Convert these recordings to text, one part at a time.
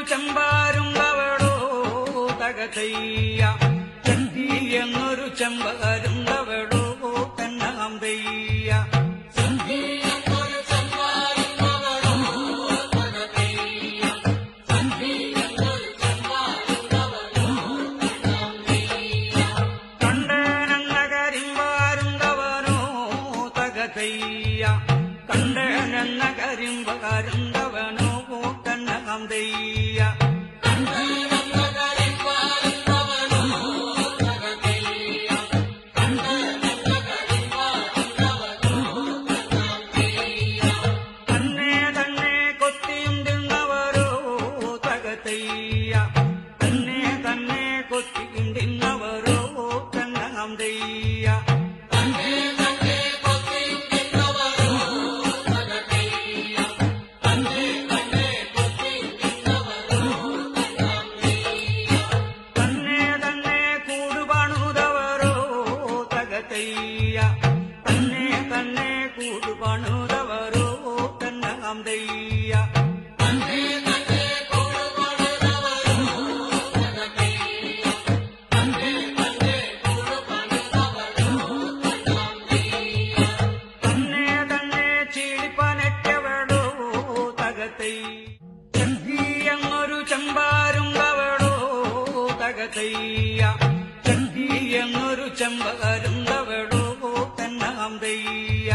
ചെമ്പാരുണ്ടവളോ തകതയ്യ ചന്തി എന്നൊരു ചെമ്പാരുണ്ടവളോ തന്നാം തെയ്യ കണ്ടനെന്ന കരിമ്പരുണ്ടവനോ തന്നാം തെയ്യ തന്നെ തന്നെ കൊത്തിയുണ്ടിന്നവരോ തകതയ്യ തന്നെ തന്നെ കൊത്തിയുണ്ടിന്നവരോ തന്നാം തെയ്യ തന്നെ തന്നെ കൂടുപണുതവരോ തന്നാം തെയ്യ തന്നെ തന്നെ ചീളിപ്പനറ്റവളോ തകതയ്യ ചന്തി എന്നൊരു ചെമ്പാരുണ്ടവളോ തകതയ്യ ചന്തി എന്നൊരു ചെമ്പാരുണ്ടവളോ തന്നാം തെയ്യ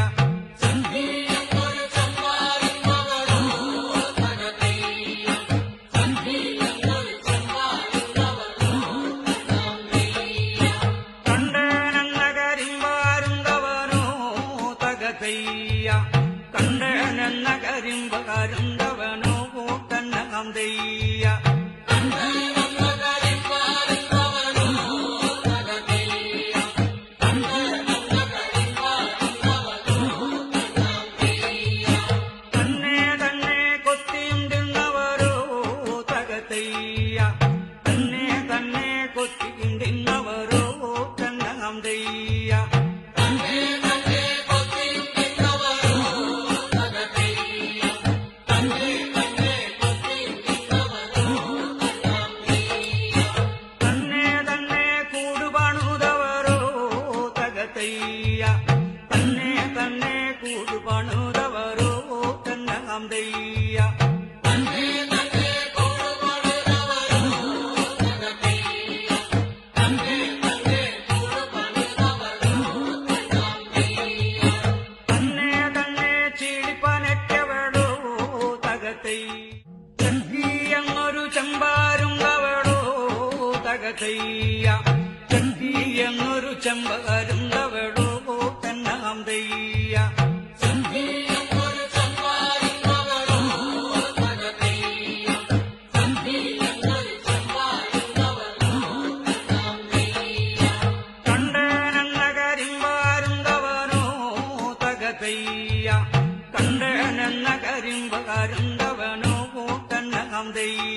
കണ്ടനെന്ന കരിമ്പാരുണ്ടവനോ തകതയ്യ കണ്ടനെന്ന കരിമ്പാരുണ്ടവനോ തന്നാം തെയ്യ തന്നെ തന്നെ കൊത്തിയുണ്ടിന്നവരോ തന്നാം തെയ്യ തന്നെ തന്നെ കൂടുപണുതവരോ തകതയ്യ തന്നെ തന്നെ കൂടുപണുതവരോ തന്നാം തെയ്യ ചന്തി എന്നൊരു ചെമ്പാരുണ്ടവളോ തകതയ്യ ചന്തി എന്നൊരു ചെമ്പാരുണ്ടവളോ തന്നാം തെയ്യ കണ്ടനെന്ന കരിമ്പാരുണ്ടവനോ തകതയ്യ കണ്ടനെന്ന കരിമ്പാരുണ്ടവനോ തന്നാം തെയ്യ